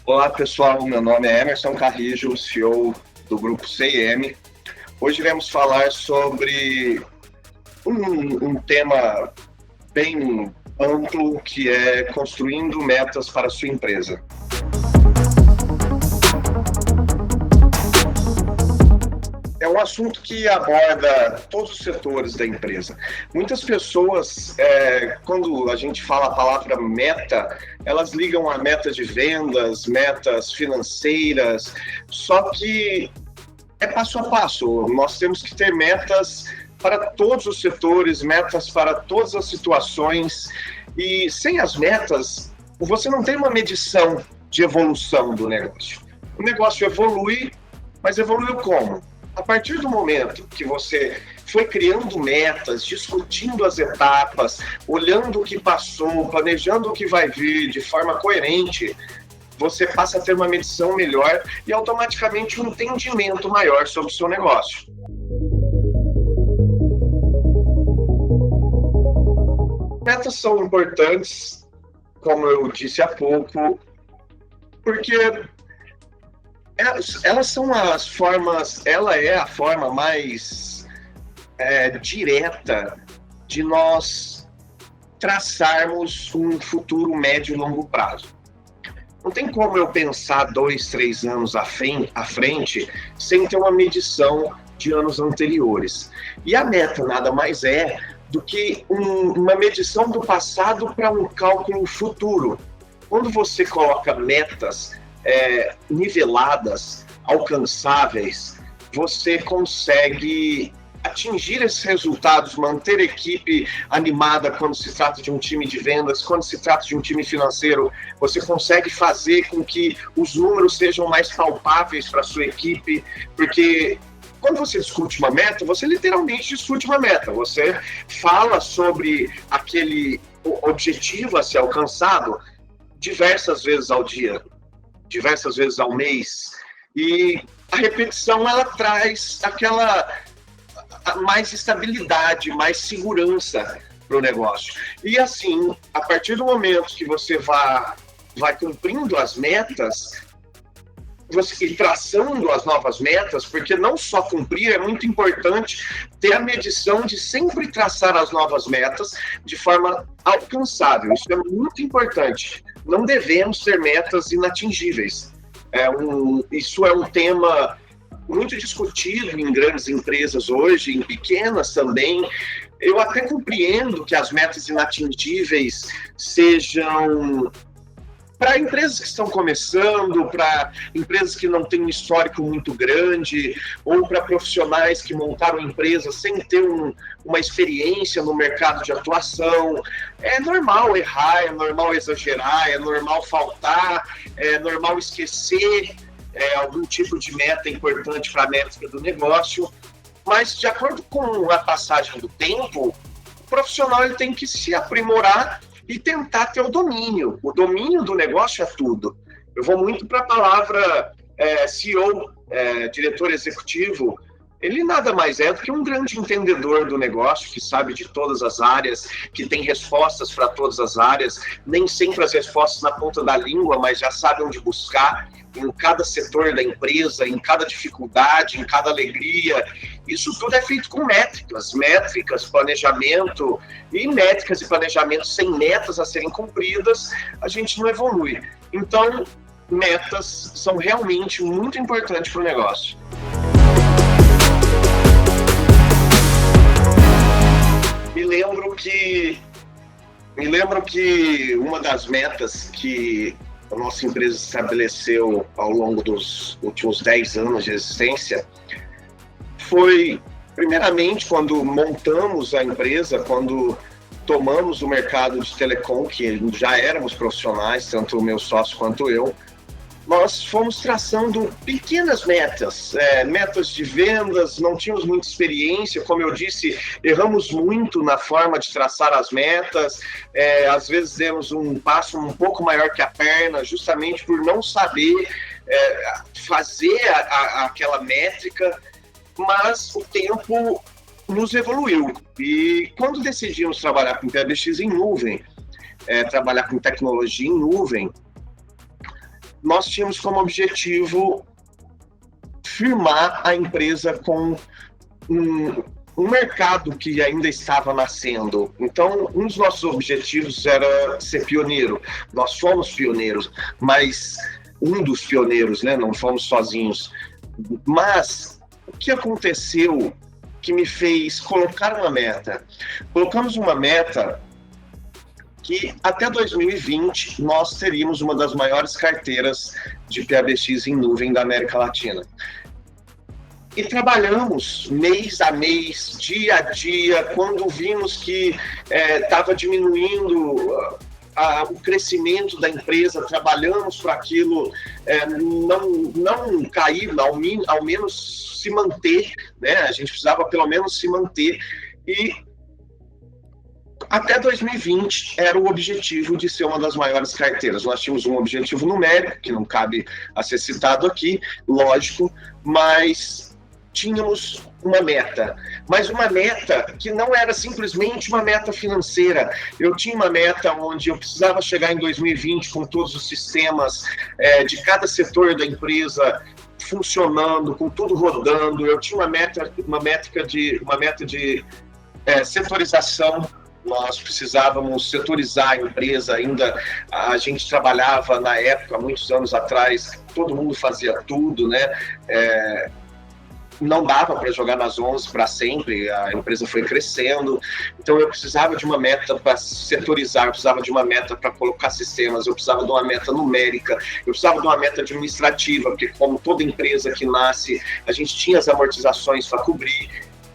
Olá pessoal, meu nome é Emerson Carrijo, CEO do Grupo CIM. Hoje iremos falar sobre um tema bem amplo que é construindo metas para a sua empresa. É um assunto que aborda todos os setores da empresa. Muitas pessoas, quando a gente fala a palavra meta, elas ligam a metas de vendas, metas financeiras, só que é passo a passo. Nós temos que ter metas para todos os setores, metas para todas as situações, e sem as metas, você não tem uma medição de evolução do negócio. O negócio evolui, mas evoluiu como? A partir do momento que você foi criando metas, discutindo as etapas, olhando o que passou, planejando o que vai vir de forma coerente, você passa a ter uma medição melhor e automaticamente um entendimento maior sobre o seu negócio. Metas são importantes, como eu disse há pouco, porque elas são as formas, ela é a forma mais direta de nós traçarmos um futuro médio e longo prazo. Não tem como eu pensar 2, 3 anos à frente sem ter uma medição de anos anteriores. E a meta nada mais é do que uma medição do passado para um cálculo futuro. Quando você coloca metas niveladas, alcançáveis, você consegue atingir esses resultados, manter a equipe animada quando se trata de um time de vendas, quando se trata de um time financeiro, você consegue fazer com que os números sejam mais palpáveis para a sua equipe, porque quando você discute uma meta, você literalmente discute uma meta, você fala sobre aquele objetivo a ser alcançado diversas vezes ao dia, diversas vezes ao mês, e a repetição ela traz aquela mais estabilidade, mais segurança para o negócio. E assim, a partir do momento que você vai cumprindo as metas, você ir traçando as novas metas, porque não só cumprir, é muito importante ter a medição de sempre traçar as novas metas de forma alcançável. Isso é muito importante. Não devemos ter metas inatingíveis. Isso é um tema muito discutido em grandes empresas hoje, em pequenas também. Eu até compreendo que as metas inatingíveis sejam para empresas que estão começando, para empresas que não têm um histórico muito grande, ou para profissionais que montaram empresas sem ter uma experiência no mercado de atuação. É normal errar, é normal exagerar, é normal faltar, é normal esquecer algum tipo de meta importante para a métrica do negócio, mas de acordo com a passagem do tempo, o profissional ele tem que se aprimorar e tentar ter o domínio. O domínio do negócio é tudo. Eu vou muito para a palavra CEO, diretor executivo. Ele nada mais é do que um grande entendedor do negócio, que sabe de todas as áreas, que tem respostas para todas as áreas, nem sempre as respostas na ponta da língua, mas já sabe onde buscar em cada setor da empresa, em cada dificuldade, em cada alegria. Isso tudo é feito com métricas, planejamento, e métricas e planejamento sem metas a serem cumpridas, a gente não evolui. Então, metas são realmente muito importantes para o negócio. Me lembro que uma das metas que a nossa empresa estabeleceu ao longo dos últimos 10 anos de existência foi, primeiramente, quando montamos a empresa, quando tomamos o mercado de telecom, que já éramos profissionais, tanto o meu sócio quanto eu, nós fomos traçando pequenas metas, metas de vendas, não tínhamos muita experiência, como eu disse, erramos muito na forma de traçar as metas, às vezes demos um passo um pouco maior que a perna, justamente por não saber fazer aquela métrica, mas o tempo nos evoluiu. E quando decidimos trabalhar com PBX em nuvem, trabalhar com tecnologia em nuvem, nós tínhamos como objetivo firmar a empresa com um mercado que ainda estava nascendo. Então, um dos nossos objetivos era ser pioneiro. Nós fomos pioneiros, mas um dos pioneiros, né? Não fomos sozinhos. Mas o que aconteceu que me fez colocar uma meta? Colocamos uma meta que até 2020 nós teríamos uma das maiores carteiras de PABX em nuvem da América Latina. E trabalhamos mês a mês, dia a dia, quando vimos que estava diminuindo o crescimento da empresa, trabalhamos para aquilo não cair, ao menos se manter, né? A gente precisava pelo menos se manter, e até 2020 era o objetivo de ser uma das maiores carteiras. Nós tínhamos um objetivo numérico, que não cabe a ser citado aqui, lógico, mas tínhamos uma meta, mas uma meta que não era simplesmente uma meta financeira. Eu tinha uma meta onde eu precisava chegar em 2020 com todos os sistemas de cada setor da empresa funcionando, com tudo rodando. Eu tinha uma meta de setorização. Nós precisávamos setorizar a empresa. Ainda a gente trabalhava na época, muitos anos atrás, todo mundo fazia tudo, né? Não dava para jogar nas 11 para sempre, a empresa foi crescendo, então eu precisava de uma meta para setorizar, eu precisava de uma meta para colocar sistemas, eu precisava de uma meta numérica, eu precisava de uma meta administrativa, porque como toda empresa que nasce, a gente tinha as amortizações para cobrir.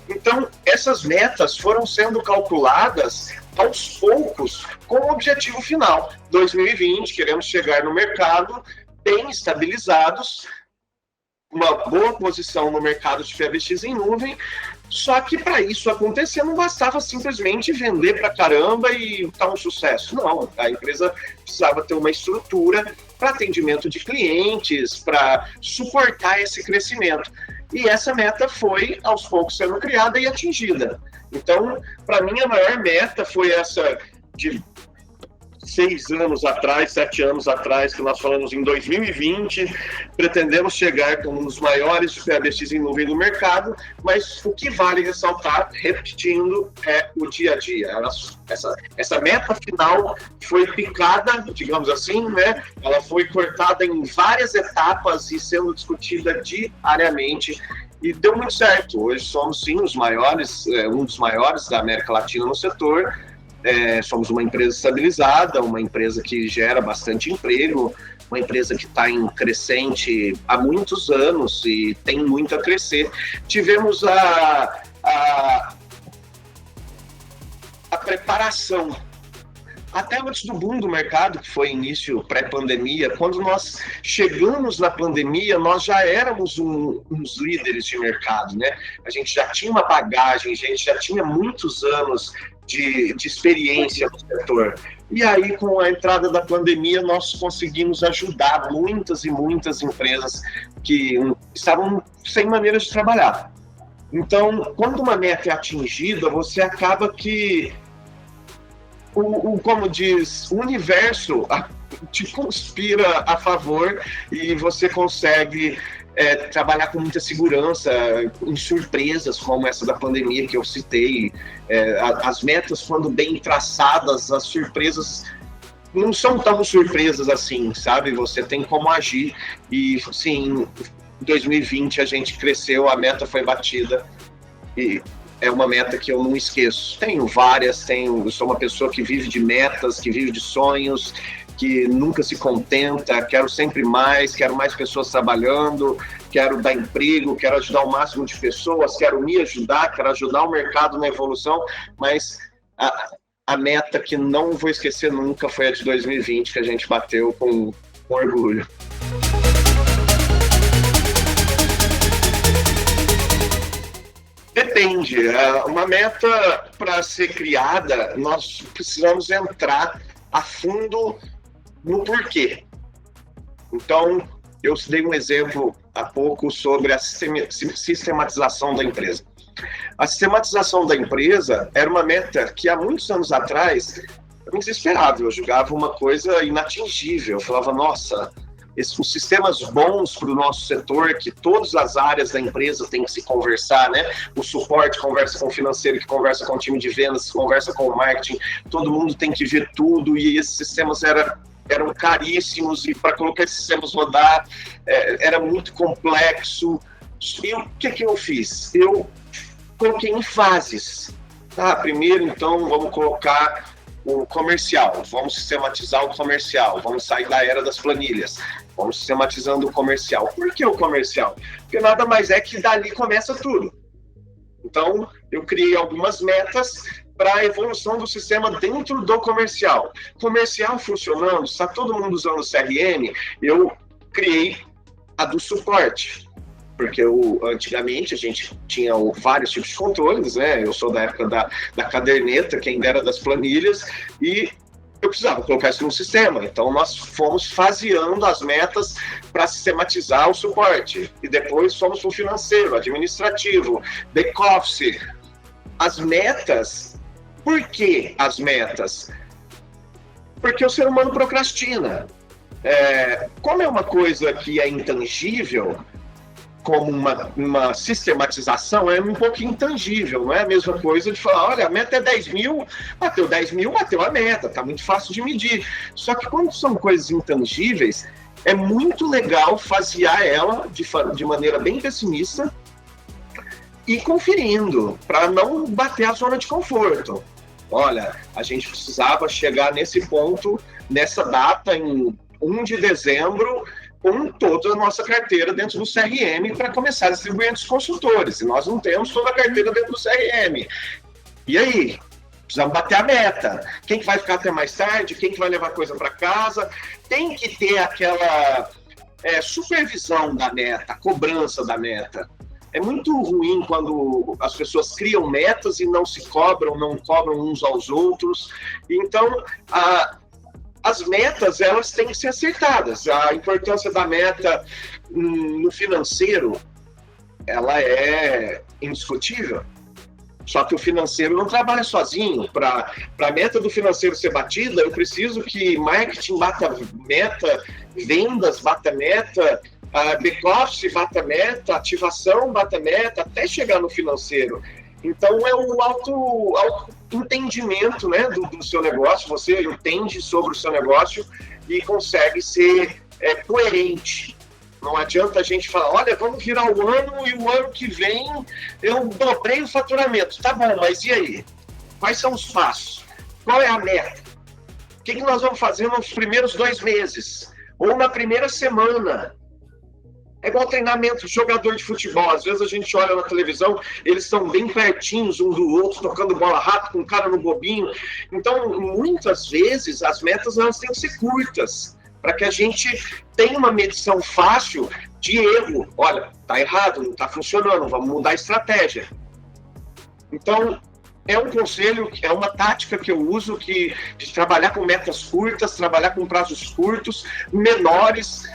Então, essas metas foram sendo calculadas aos poucos com o objetivo final. 2020, queremos chegar no mercado bem estabilizados, uma boa posição no mercado de PABX em nuvem, só que para isso acontecer não bastava simplesmente vender para caramba e estar um sucesso. Não, a empresa precisava ter uma estrutura para atendimento de clientes, para suportar esse crescimento. E essa meta foi, aos poucos, sendo criada e atingida. Então, para mim, a maior meta foi essa de 7 anos atrás, que nós falamos em 2020, pretendemos chegar como um dos maiores de PABX em nuvem do mercado, mas o que vale ressaltar, repetindo, é o dia a dia. Essa meta final foi picada, digamos assim, né? Ela foi cortada em várias etapas e sendo discutida diariamente, e deu muito certo. Hoje somos, sim, os maiores, um dos maiores da América Latina no setor. Somos uma empresa estabilizada, uma empresa que gera bastante emprego, uma empresa que está em crescente há muitos anos e tem muito a crescer. Tivemos a preparação, até antes do boom do mercado, que foi início pré-pandemia. Quando nós chegamos na pandemia, nós já éramos uns líderes de mercado, né? A gente já tinha uma bagagem, a gente já tinha muitos anos de experiência no setor. E aí, com a entrada da pandemia, nós conseguimos ajudar muitas e muitas empresas que estavam sem maneira de trabalhar. Então, quando uma meta é atingida, você acaba que, como diz, o universo te conspira a favor e você consegue trabalhar com muita segurança em surpresas como essa da pandemia que eu citei. As metas, quando bem traçadas, as surpresas não são tão surpresas assim, sabe? Você tem como agir. E sim, em 2020 a gente cresceu, a meta foi batida e é uma meta que eu não esqueço. Tenho várias, eu sou uma pessoa que vive de metas, que vive de sonhos, que nunca se contenta, quero sempre mais, quero mais pessoas trabalhando, quero dar emprego, quero ajudar o máximo de pessoas, quero me ajudar, quero ajudar o mercado na evolução, mas a meta que não vou esquecer nunca foi a de 2020, que a gente bateu com orgulho. Depende. Uma meta, para ser criada, nós precisamos entrar a fundo no porquê. Então, eu dei um exemplo há pouco sobre a sistematização da empresa. A sistematização da empresa era uma meta que há muitos anos atrás era desesperável. Eu julgava uma coisa inatingível. Eu falava, nossa, os sistemas bons para o nosso setor, que todas as áreas da empresa têm que se conversar, né? O suporte conversa com o financeiro, que conversa com o time de vendas, que conversa com o marketing, todo mundo tem que ver tudo, e esses sistemas eram caríssimos, e para colocar esses sistemas rodar era muito complexo. E o que eu fiz? Eu coloquei em fases. Primeiro, então, vamos colocar o comercial, vamos sistematizar o comercial, vamos sair da era das planilhas, vamos sistematizando o comercial. Por que o comercial? Porque nada mais é que dali começa tudo. Então, eu criei algumas metas para a evolução do sistema dentro do comercial. Comercial funcionando, está todo mundo usando o CRM, eu criei a do suporte. Porque antigamente a gente tinha vários tipos de controles, né? Eu sou da época da caderneta, que ainda era das planilhas, e eu precisava colocar isso no sistema. Então nós fomos faseando as metas para sistematizar o suporte. E depois fomos para o financeiro, administrativo, back-office. As metas, por que as metas? Porque o ser humano procrastina. Como é uma coisa que é intangível, como uma sistematização, é um pouco intangível, não é a mesma coisa de falar, olha, a meta é 10 mil, bateu 10 mil, bateu a meta, tá muito fácil de medir. Só que quando são coisas intangíveis, é muito legal fasear ela de maneira bem pessimista e conferindo, para não bater a zona de conforto. Olha, a gente precisava chegar nesse ponto, nessa data, em 1 de dezembro, com toda a nossa carteira dentro do CRM para começar a distribuir entre os consultores. E nós não temos toda a carteira dentro do CRM. E aí? Precisamos bater a meta. Quem que vai ficar até mais tarde? Quem que vai levar coisa para casa? Tem que ter aquela supervisão da meta, cobrança da meta. É muito ruim quando as pessoas criam metas e não se cobram, não cobram uns aos outros. Então, as metas, elas têm que ser acertadas. A importância da meta no financeiro, ela é indiscutível. Só que o financeiro não trabalha sozinho. Para a meta do financeiro ser batida, eu preciso que marketing bata meta, vendas bata meta, back-office bata meta, ativação bata meta, até chegar no financeiro. Então é o auto-entendimento, né, do seu negócio. Você entende sobre o seu negócio e consegue ser coerente. Não adianta a gente falar, olha, vamos virar o ano e o ano que vem eu dobrei o faturamento. Tá bom, mas e aí? Quais são os passos? Qual é a meta? O que nós vamos fazer nos primeiros 2 meses? Ou na primeira semana? É igual treinamento de jogador de futebol. Às vezes a gente olha na televisão, eles estão bem pertinhos um do outro, tocando bola rápido, com o cara no bobinho. Então, muitas vezes, as metas elas têm que ser curtas, para que a gente tenha uma medição fácil de erro. Olha, tá errado, não tá funcionando, vamos mudar a estratégia. Então, é um conselho, é uma tática que eu uso de trabalhar com metas curtas, trabalhar com prazos curtos, menores,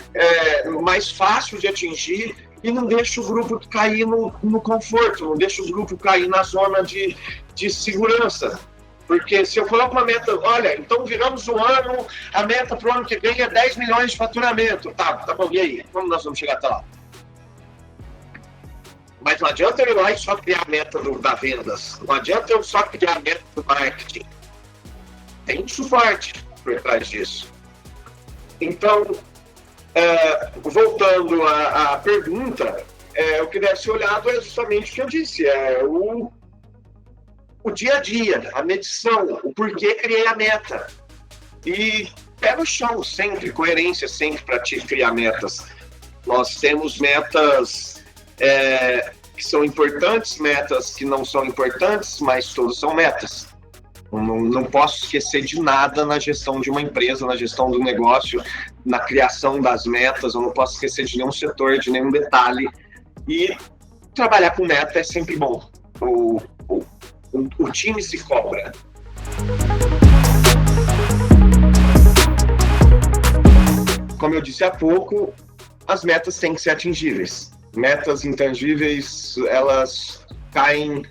mais fácil de atingir, e não deixa o grupo cair no conforto, não deixa o grupo cair na zona de segurança. Porque se eu coloco uma meta, olha, então viramos o ano, a meta para o ano que vem é 10 milhões de faturamento. Tá bom, e aí? Como nós vamos chegar até lá? Mas não adianta eu ir lá e só criar a meta da vendas. Não adianta eu só criar a meta do marketing. Tem suporte por trás disso. Então, voltando à pergunta, o que deve ser olhado é justamente o que eu disse. O dia a dia, a medição, o porquê criei a meta. E pé no chão sempre, coerência sempre para te criar metas. Nós temos metas que são importantes, metas que não são importantes, mas todas são metas. Não posso esquecer de nada na gestão de uma empresa, na gestão do negócio, na criação das metas, eu não posso esquecer de nenhum setor, de nenhum detalhe. E trabalhar com meta é sempre bom. O time se cobra. Como eu disse há pouco, as metas têm que ser atingíveis. Metas intangíveis, elas caem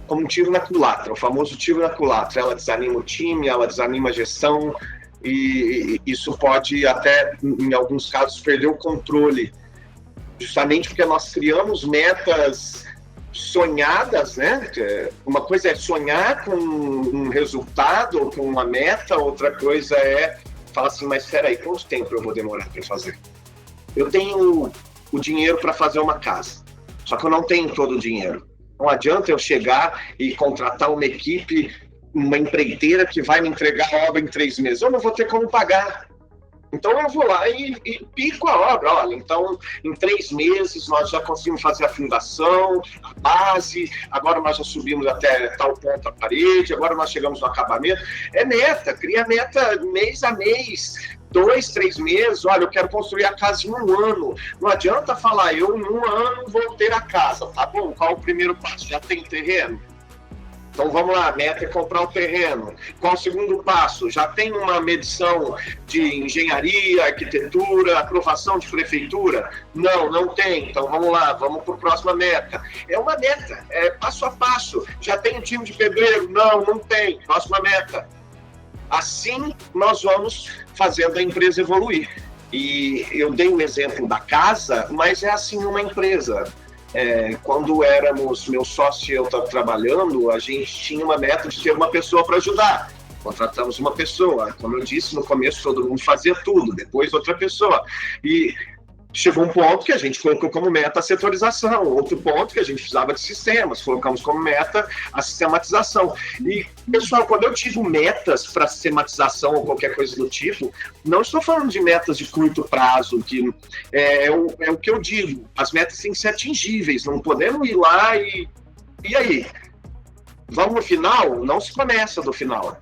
como um tiro na culatra, o famoso tiro na culatra. Ela desanima o time, ela desanima a gestão, e isso pode até, em alguns casos, perder o controle, justamente porque nós criamos metas sonhadas, né? Uma coisa é sonhar com um resultado ou com uma meta, outra coisa é falar assim, mas espera aí, quanto tempo eu vou demorar para fazer? Eu tenho o dinheiro para fazer uma casa, só que eu não tenho todo o dinheiro. Não adianta eu chegar e contratar uma equipe, uma empreiteira que vai me entregar a obra em 3 meses. Eu não vou ter como pagar. Então eu vou lá e pico a obra. Olha, então em 3 meses nós já conseguimos fazer a fundação, a base, agora nós já subimos até tal ponto a parede, agora nós chegamos no acabamento. É meta, cria meta mês a mês, 2, 3 meses. Olha, eu quero construir a casa em 1 ano. Não adianta falar, eu em 1 ano vou ter a casa. Tá bom, qual o primeiro passo? Já tem terreno? Então vamos lá, a meta é comprar o terreno. Qual o segundo passo? Já tem uma medição de engenharia, arquitetura, aprovação de prefeitura? Não, não tem. Então vamos lá, vamos para a próxima meta. É uma meta, é passo a passo. Já tem um time de pedreiro? Não, não tem. Próxima meta. Assim nós vamos fazendo a empresa evoluir. E eu dei um exemplo da casa, mas é assim uma empresa. Quando éramos meu sócio e eu estava trabalhando, a gente tinha uma meta de ter uma pessoa para ajudar. Contratamos uma pessoa. Como eu disse, no começo todo mundo fazia tudo, depois outra pessoa. E chegou um ponto que a gente colocou como meta a setorização, outro ponto que a gente precisava de sistemas, colocamos como meta a sistematização. E, pessoal, quando eu tive metas para sistematização ou qualquer coisa do tipo, não estou falando de metas de curto prazo, que é o que eu digo, as metas têm que ser atingíveis, não podemos ir lá e aí? Vamos no final? Não se começa do final.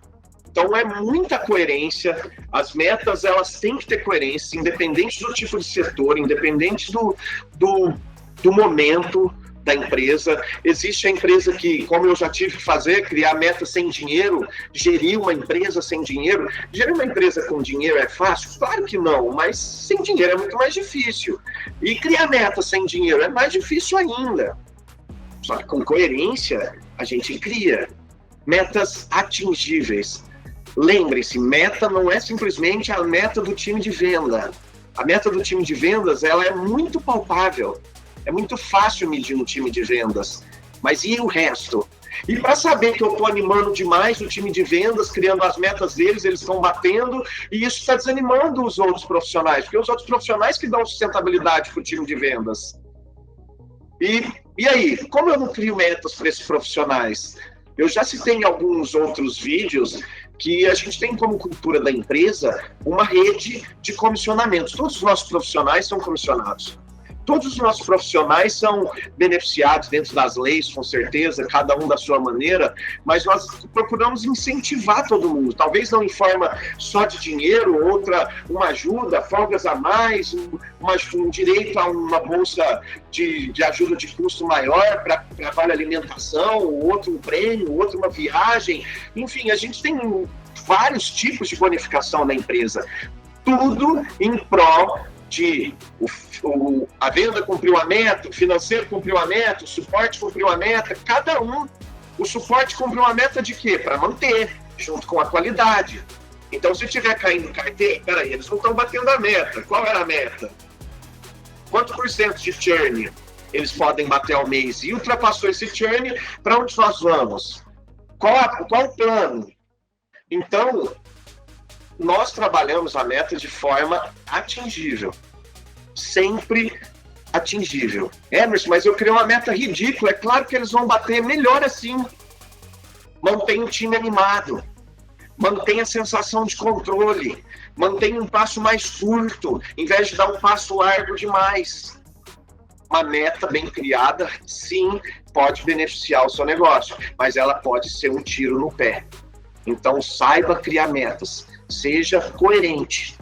Então é muita coerência, as metas elas têm que ter coerência, independente do tipo de setor, independente do momento da empresa. Existe a empresa que, como eu já tive que fazer, criar metas sem dinheiro, gerir uma empresa sem dinheiro. Gerir uma empresa com dinheiro é fácil? Claro que não, mas sem dinheiro é muito mais difícil. E criar metas sem dinheiro é mais difícil ainda. Só que com coerência a gente cria metas atingíveis. Lembre-se, meta não é simplesmente a meta do time de venda. A meta do time de vendas, ela é muito palpável. É muito fácil medir no time de vendas. Mas e o resto? E para saber que eu estou animando demais o time de vendas, criando as metas deles, eles estão batendo, e isso está desanimando os outros profissionais, porque os outros profissionais que dão sustentabilidade para o time de vendas. E aí, como eu não crio metas para esses profissionais? Eu já citei em alguns outros vídeos que a gente tem como cultura da empresa uma rede de comissionamentos. Todos os nossos profissionais são comissionados. Todos os nossos profissionais são beneficiados dentro das leis, com certeza, cada um da sua maneira, mas nós procuramos incentivar todo mundo, talvez não em forma só de dinheiro, outra, uma ajuda, folgas a mais, um direito a uma bolsa de ajuda de custo maior para vale alimentação, outro um prêmio, outro uma viagem, enfim, a gente tem vários tipos de bonificação na empresa, tudo em prol de a venda cumpriu a meta, o financeiro cumpriu a meta, o suporte cumpriu a meta, cada um. O suporte cumpriu a meta de quê? Para manter, junto com a qualidade. Então, se estiver caindo carteira, peraí, eles não estão batendo a meta. Qual era a meta? Quanto por cento de churn eles podem bater ao mês? E ultrapassou esse churn, para onde nós vamos? Qual o plano? Então, nós trabalhamos a meta de forma atingível. Sempre atingível. Emerson, mas eu criei uma meta ridícula. É claro que eles vão bater, melhor assim. Mantenha o time animado. Mantenha a sensação de controle. Mantenha um passo mais curto, em vez de dar um passo largo demais. Uma meta bem criada, sim, pode beneficiar o seu negócio, mas ela pode ser um tiro no pé. Então, saiba criar metas. Seja coerente,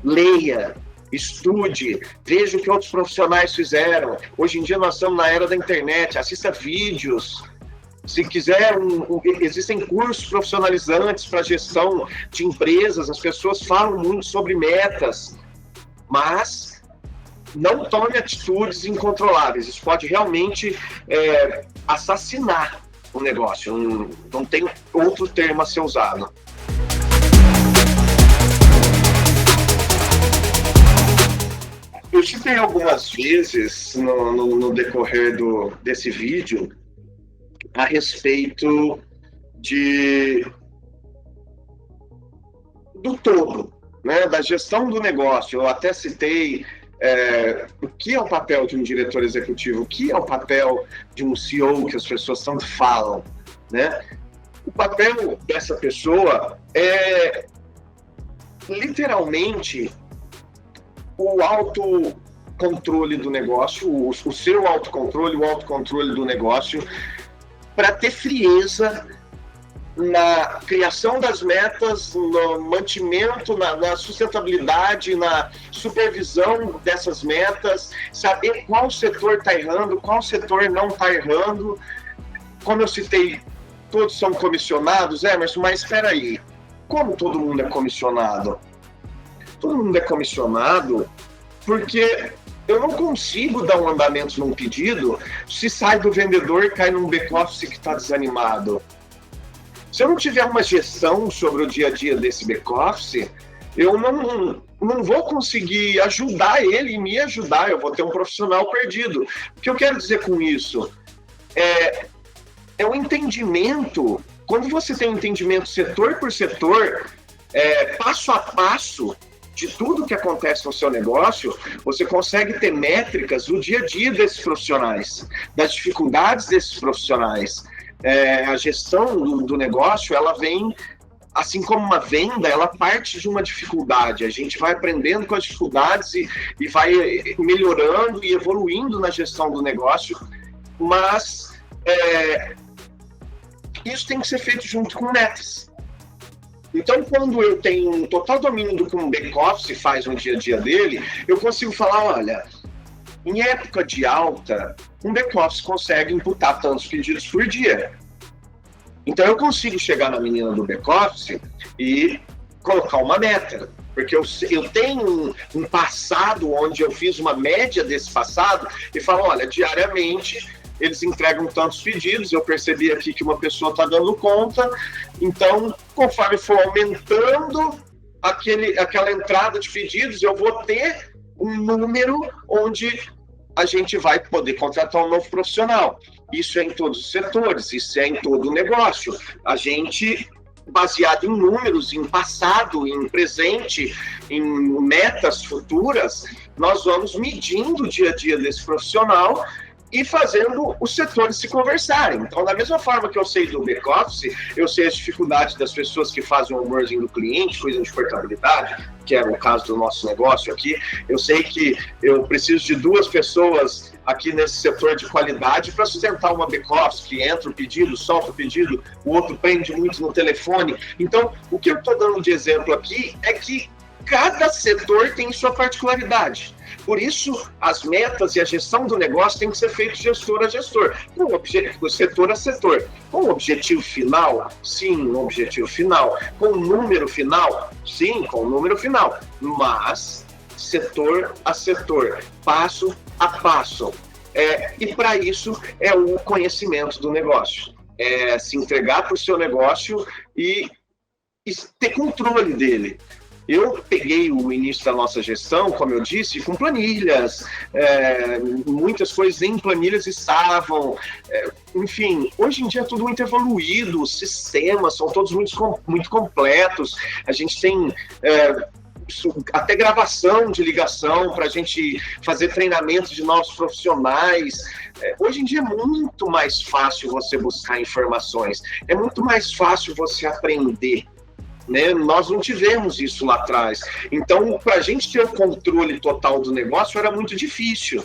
leia, estude, veja o que outros profissionais fizeram. Hoje em dia nós estamos na era da internet, assista vídeos. Se quiser, existem cursos profissionalizantes para gestão de empresas, as pessoas falam muito sobre metas, mas não tome atitudes incontroláveis. Isso pode realmente assassinar o negócio. Não tem outro termo a ser usado. Eu citei algumas vezes no decorrer desse vídeo a respeito do todo, né, da gestão do negócio. Eu até citei o que é o papel de um diretor executivo, o que é o papel de um CEO, que as pessoas tanto falam, né? O papel dessa pessoa é literalmente o autocontrole do negócio, o seu autocontrole, o autocontrole do negócio, para ter frieza na criação das metas, no mantimento, na sustentabilidade, na supervisão dessas metas, saber qual setor está errando, qual setor não está errando. Como eu citei, todos são comissionados, Emerson, mas espera aí, como todo mundo é comissionado? Todo mundo é comissionado porque eu não consigo dar um andamento num pedido se sai do vendedor e cai num back-office que está desanimado. Se eu não tiver uma gestão sobre o dia a dia desse back-office, eu não vou conseguir ajudar ele e me ajudar, eu vou ter um profissional perdido. O que eu quero dizer com isso? É o entendimento, quando você tem um entendimento setor por setor, passo a passo, de tudo que acontece no seu negócio, você consegue ter métricas do dia a dia desses profissionais, das dificuldades desses profissionais. A gestão do negócio, ela vem, assim como uma venda, ela parte de uma dificuldade. A gente vai aprendendo com as dificuldades e vai melhorando e evoluindo na gestão do negócio, mas isso tem que ser feito junto com metas. Então, quando eu tenho um total domínio do que um back-office faz no dia a dia dele, eu consigo falar, olha, em época de alta, um back-office consegue imputar tantos pedidos por dia. Então, eu consigo chegar na menina do back-office e colocar uma meta. Porque eu tenho um passado onde eu fiz uma média desse passado e falo, olha, diariamente eles entregam tantos pedidos, eu percebi aqui que uma pessoa está dando conta, então, conforme for aumentando aquela entrada de pedidos, eu vou ter um número onde a gente vai poder contratar um novo profissional. Isso é em todos os setores, isso é em todo o negócio. A gente, baseado em números, em passado, em presente, em metas futuras, nós vamos medindo o dia a dia desse profissional e fazendo os setores se conversarem. Então, da mesma forma que eu sei do back-office, eu sei as dificuldades das pessoas que fazem o onboarding do cliente, cuidam de portabilidade, que é o caso do nosso negócio aqui. Eu sei que eu preciso de 2 pessoas aqui nesse setor de qualidade para sustentar uma back-office, que entra o pedido, solta o pedido, o outro prende muito no telefone. Então, o que eu estou dando de exemplo aqui é que cada setor tem sua particularidade. Por isso, as metas e a gestão do negócio tem que ser feito gestor a gestor, setor a setor. Com o objetivo final? Sim, um objetivo final. Com o número final? Sim, com o número final. Mas, setor a setor, passo a passo. E para isso, é o conhecimento do negócio. É se entregar para o seu negócio e ter controle dele. Eu peguei o início da nossa gestão, como eu disse, com planilhas, muitas coisas em planilhas estavam, enfim, hoje em dia é tudo muito evoluído, os sistemas são todos muito completos, a gente tem até gravação de ligação para a gente fazer treinamento de novos profissionais. Hoje em dia é muito mais fácil você buscar informações, é muito mais fácil você aprender. Né? Nós não tivemos isso lá atrás. Então, para a gente ter o controle total do negócio era muito difícil.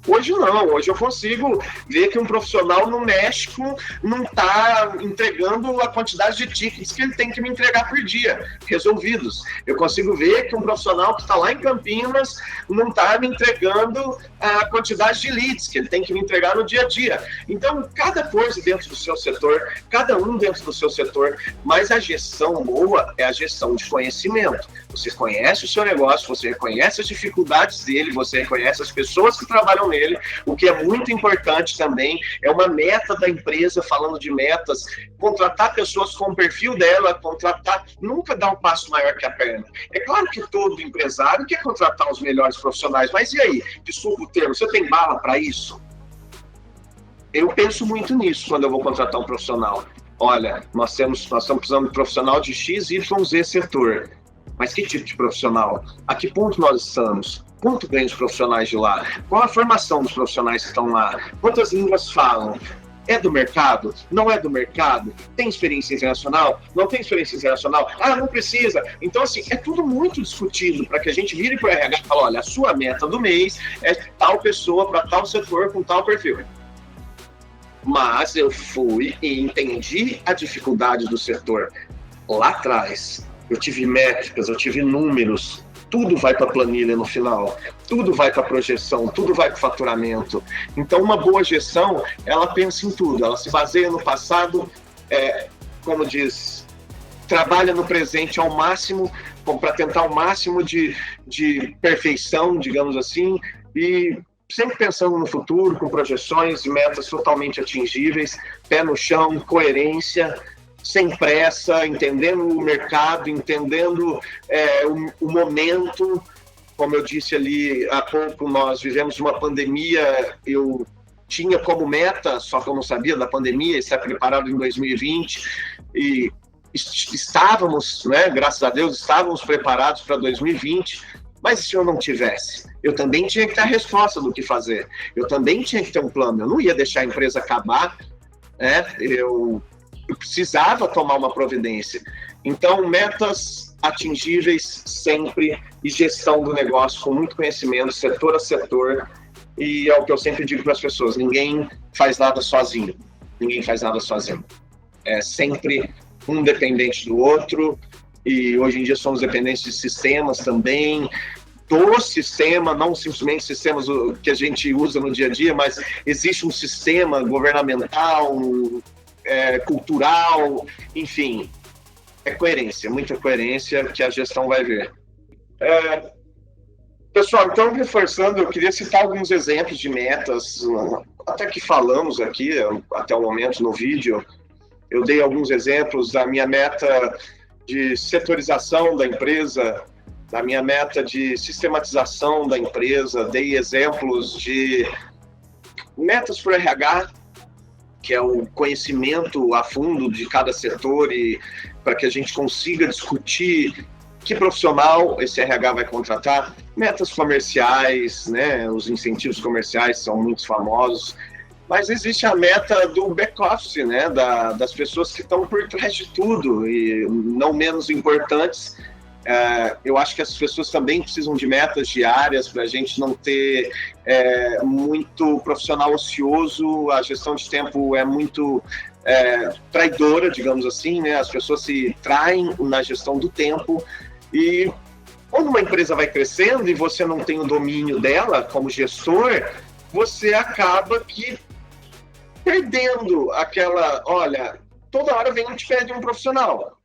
Hoje não, hoje eu consigo ver que um profissional no México não está entregando a quantidade de tickets que ele tem que me entregar por dia, resolvidos. Eu consigo ver que um profissional que está lá em Campinas não está me entregando a quantidade de leads que ele tem que me entregar no dia a dia. Então, cada coisa dentro do seu setor, cada um dentro do seu setor, mas a gestão boa é a gestão de conhecimento. Você conhece o seu negócio, você reconhece as dificuldades dele, você reconhece as pessoas que trabalham nele, ele. O que é muito importante também é uma meta da empresa, falando de metas, contratar pessoas com o perfil dela, nunca dar um passo maior que a perna. É claro que todo empresário quer contratar os melhores profissionais, mas e aí? Desculpa o termo, você tem bala para isso? Eu penso muito nisso quando eu vou contratar um profissional. Olha, nós estamos precisando de profissional de X, Y, Z setor. Mas que tipo de profissional? A que ponto nós estamos? Quanto ganham os profissionais de lá? Qual a formação dos profissionais que estão lá? Quantas línguas falam? É do mercado? Não é do mercado? Tem experiência internacional? Não tem experiência internacional? Ah, não precisa. Então, assim, é tudo muito discutido para que a gente vire para o RH e fale, olha, a sua meta do mês é tal pessoa para tal setor com tal perfil. Mas eu fui e entendi a dificuldade do setor lá atrás. Eu tive métricas, eu tive números, tudo vai para a planilha no final, tudo vai para a projeção, tudo vai para o faturamento. Então, uma boa gestão, ela pensa em tudo, ela se baseia no passado, como diz, trabalha no presente ao máximo, para tentar o máximo de perfeição, digamos assim, e sempre pensando no futuro, com projeções e metas totalmente atingíveis, pé no chão, coerência, sem pressa, entendendo o mercado, entendendo o momento. Como eu disse ali há pouco, nós vivemos uma pandemia, eu tinha como meta, só que eu não sabia da pandemia, estar preparado em 2020, e estávamos, né, graças a Deus, estávamos preparados para 2020, mas se eu não tivesse? Eu também tinha que ter a resposta do que fazer, eu também tinha que ter um plano, eu não ia deixar a empresa acabar, né? Eu precisava tomar uma providência. Então, metas atingíveis sempre e gestão do negócio com muito conhecimento, setor a setor, e é o que eu sempre digo para as pessoas, ninguém faz nada sozinho, é sempre um dependente do outro, e hoje em dia somos dependentes de sistemas também, do sistema, não simplesmente sistemas que a gente usa no dia a dia, mas existe um sistema governamental, cultural, enfim, é coerência, muita coerência que a gestão vai ver. Pessoal, então, reforçando, eu queria citar alguns exemplos de metas, até que falamos aqui, até o momento no vídeo, eu dei alguns exemplos da minha meta de setorização da empresa, da minha meta de sistematização da empresa, dei exemplos de metas para o RH, que é o conhecimento a fundo de cada setor e para que a gente consiga discutir que profissional esse RH vai contratar, metas comerciais, né, os incentivos comerciais são muito famosos, mas existe a meta do back-office, né, das pessoas que estão por trás de tudo e não menos importantes. Eu acho que as pessoas também precisam de metas diárias para a gente não ter muito profissional ocioso, a gestão de tempo é muito traidora, digamos assim, né? As pessoas se traem na gestão do tempo e quando uma empresa vai crescendo e você não tem o domínio dela como gestor, você acaba que perdendo aquela, olha, toda hora vem e te pede um profissional.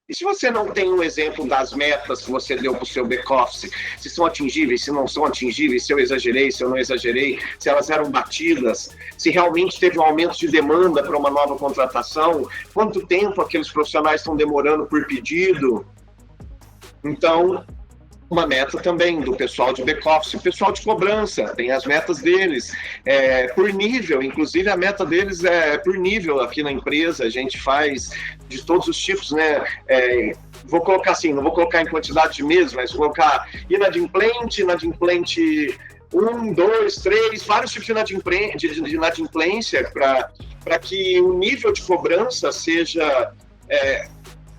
E se você não tem um exemplo das metas que você deu para o seu back-office, se são atingíveis, se não são atingíveis, se eu exagerei, se eu não exagerei, se elas eram batidas, se realmente teve um aumento de demanda para uma nova contratação, quanto tempo aqueles profissionais estão demorando por pedido. Então, uma meta também do pessoal de back-office, o pessoal de cobrança, tem as metas deles, por nível, inclusive a meta deles é por nível aqui na empresa, a gente faz de todos os tipos, né? Vou colocar assim, não vou colocar em quantidade de meses, mas vou colocar inadimplente 1, 2, 3, vários tipos de inadimplência para que o nível de cobrança seja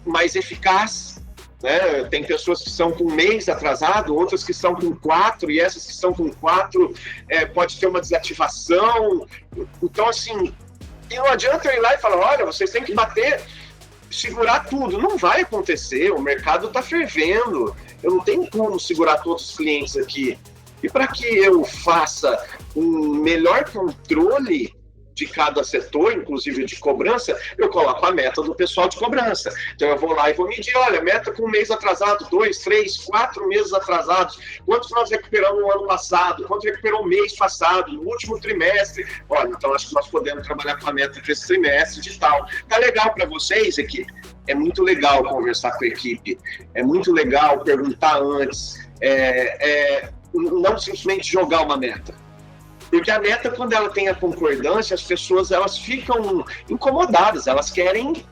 mais eficaz. Né? Tem pessoas que estão com 1 mês atrasado, outras que estão com 4, e essas que estão com 4 pode ter uma desativação. Então, assim, não adianta eu ir lá e falar, olha, vocês têm que bater, segurar tudo. Não vai acontecer, o mercado está fervendo, eu não tenho como segurar todos os clientes aqui. E para que eu faça um melhor controle de cada setor, inclusive de cobrança, eu coloco a meta do pessoal de cobrança. Então eu vou lá e vou medir, olha, meta com um mês atrasado, 2, 3, 4 meses atrasados, quanto nós recuperamos no ano passado, quanto recuperou o mês passado, no último trimestre, olha, então acho que nós podemos trabalhar com a meta para esse trimestre de tal. Tá legal para vocês, equipe? É muito legal conversar com a equipe, é muito legal perguntar antes, não simplesmente jogar uma meta. Porque a meta, quando ela tem a concordância, as pessoas elas ficam incomodadas, elas querem...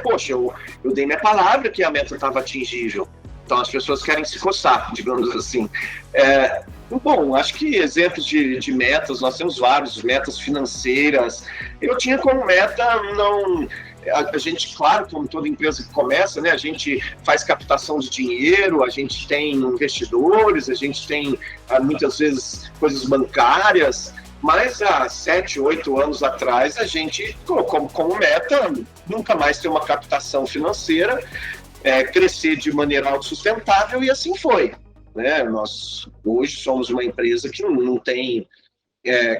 poxa, eu dei minha palavra que a meta estava atingível. Então as pessoas querem se coçar, digamos assim. Bom, acho que exemplos de metas, nós temos vários, metas financeiras. Eu tinha como meta não... A gente, claro, como toda empresa que começa, né, a gente faz captação de dinheiro, a gente tem investidores, a gente tem muitas vezes coisas bancárias, mas há 7, 8 anos atrás a gente colocou como meta nunca mais ter uma captação financeira, crescer de maneira autossustentável, e assim foi. Né? Nós hoje somos uma empresa que não tem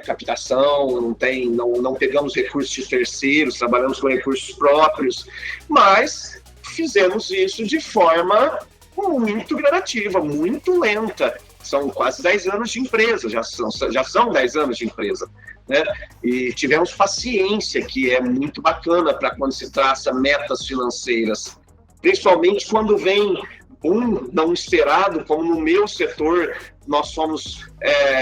captação, não pegamos recursos de terceiros, trabalhamos com recursos próprios, mas fizemos isso de forma muito gradativa, muito lenta. São quase 10 anos de empresa, já são 10 anos de empresa. Né? E tivemos paciência, que é muito bacana para quando se traça metas financeiras, principalmente quando vem não esperado, como no meu setor, nós somos,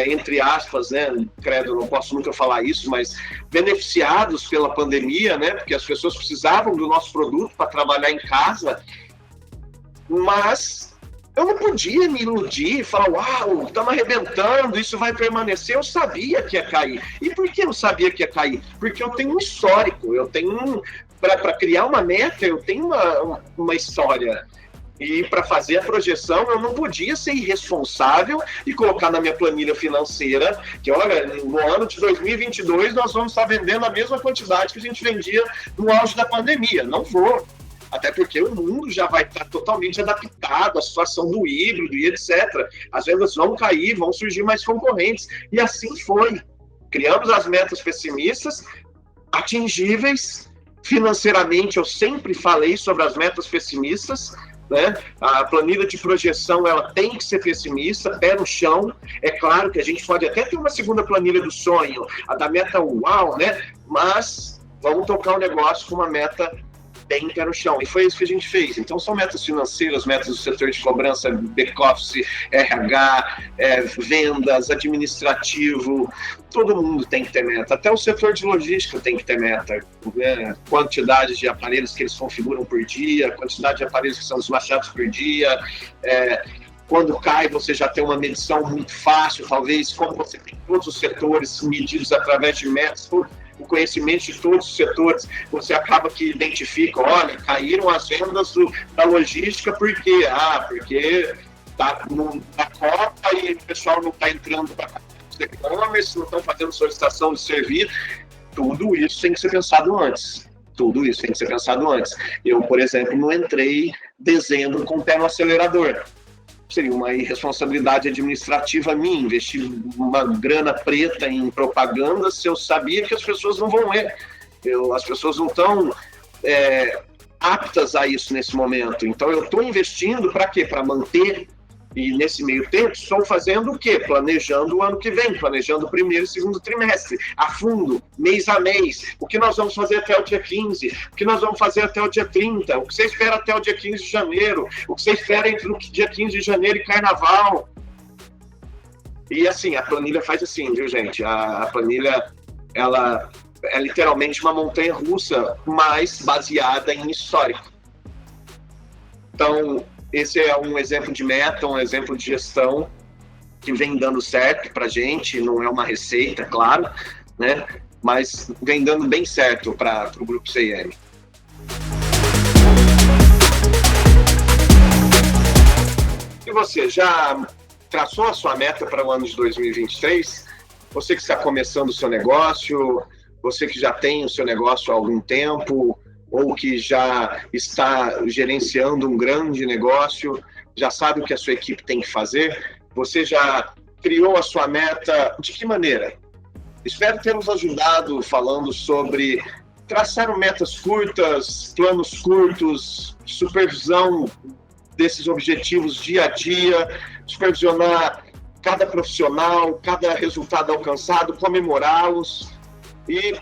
entre aspas, né, credo, não posso nunca falar isso, mas beneficiados pela pandemia, né, porque as pessoas precisavam do nosso produto para trabalhar em casa, mas eu não podia me iludir e falar, uau, estamos arrebentando, isso vai permanecer. Eu sabia que ia cair. E por que eu sabia que ia cair? Porque eu tenho um histórico, para criar uma meta, eu tenho uma história. E para fazer a projeção, eu não podia ser irresponsável e colocar na minha planilha financeira que, olha, no ano de 2022 nós vamos estar vendendo a mesma quantidade que a gente vendia no auge da pandemia. Não vou. Até porque o mundo já vai estar totalmente adaptado à situação do híbrido e etc. As vendas vão cair, vão surgir mais concorrentes. E assim foi. Criamos as metas pessimistas, atingíveis. Financeiramente, eu sempre falei sobre as metas pessimistas. Né? A planilha de projeção ela tem que ser pessimista, pé no chão. É claro que a gente pode até ter uma segunda planilha do sonho, a da meta uau, né? Mas vamos tocar o negócio com uma meta bem pé no chão. E foi isso que a gente fez. Então são metas financeiras, metas do setor de cobrança, back-office, RH, vendas, administrativo. Todo mundo tem que ter meta. Até o setor de logística tem que ter meta. Né? Quantidade de aparelhos que eles configuram por dia, quantidade de aparelhos que são despachados por dia. Quando cai, você já tem uma medição muito fácil, talvez, como você tem todos os setores medidos através de metas, o conhecimento de todos os setores, você acaba que identifica, olha, caíram as vendas da logística, por quê? Porque tá na Copa e o pessoal não está entrando para o e-commerce, não estão fazendo solicitação de serviço. Tudo isso tem que ser pensado antes. Tudo isso tem que ser pensado antes. Eu, por exemplo, não entrei dezembro com o pé no acelerador. Seria uma irresponsabilidade administrativa minha, investir uma grana preta em propaganda se eu sabia que as pessoas não vão ler. As pessoas não estão aptas a isso nesse momento. Então eu estou investindo para quê? Para manter. E nesse meio tempo estou fazendo o quê? Planejando o ano que vem, planejando o primeiro e segundo trimestre, a fundo, mês a mês. O que nós vamos fazer até o dia 15? O que nós vamos fazer até o dia 30? O que você espera até o dia 15 de janeiro? O que você espera entre o dia 15 de janeiro e carnaval? E assim, a planilha faz assim, viu, gente? A planilha, ela é literalmente uma montanha-russa, mas baseada em histórico. Então, esse é um exemplo de meta, um exemplo de gestão que vem dando certo para a gente, não é uma receita, claro, né? Mas vem dando bem certo para o Grupo CIM. E você, já traçou a sua meta para o ano de 2023? Você que está começando o seu negócio, você que já tem o seu negócio há algum tempo, ou que já está gerenciando um grande negócio, já sabe o que a sua equipe tem que fazer? Você já criou a sua meta? De que maneira? Espero ter nos ajudado falando sobre traçar metas curtas, planos curtos, supervisão desses objetivos dia a dia, supervisionar cada profissional, cada resultado alcançado, comemorá-los. E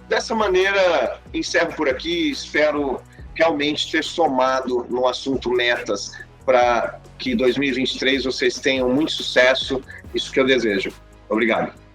dessa maneira, encerro por aqui. Espero realmente ter somado no assunto metas para que em 2023 vocês tenham muito sucesso. Isso que eu desejo. Obrigado.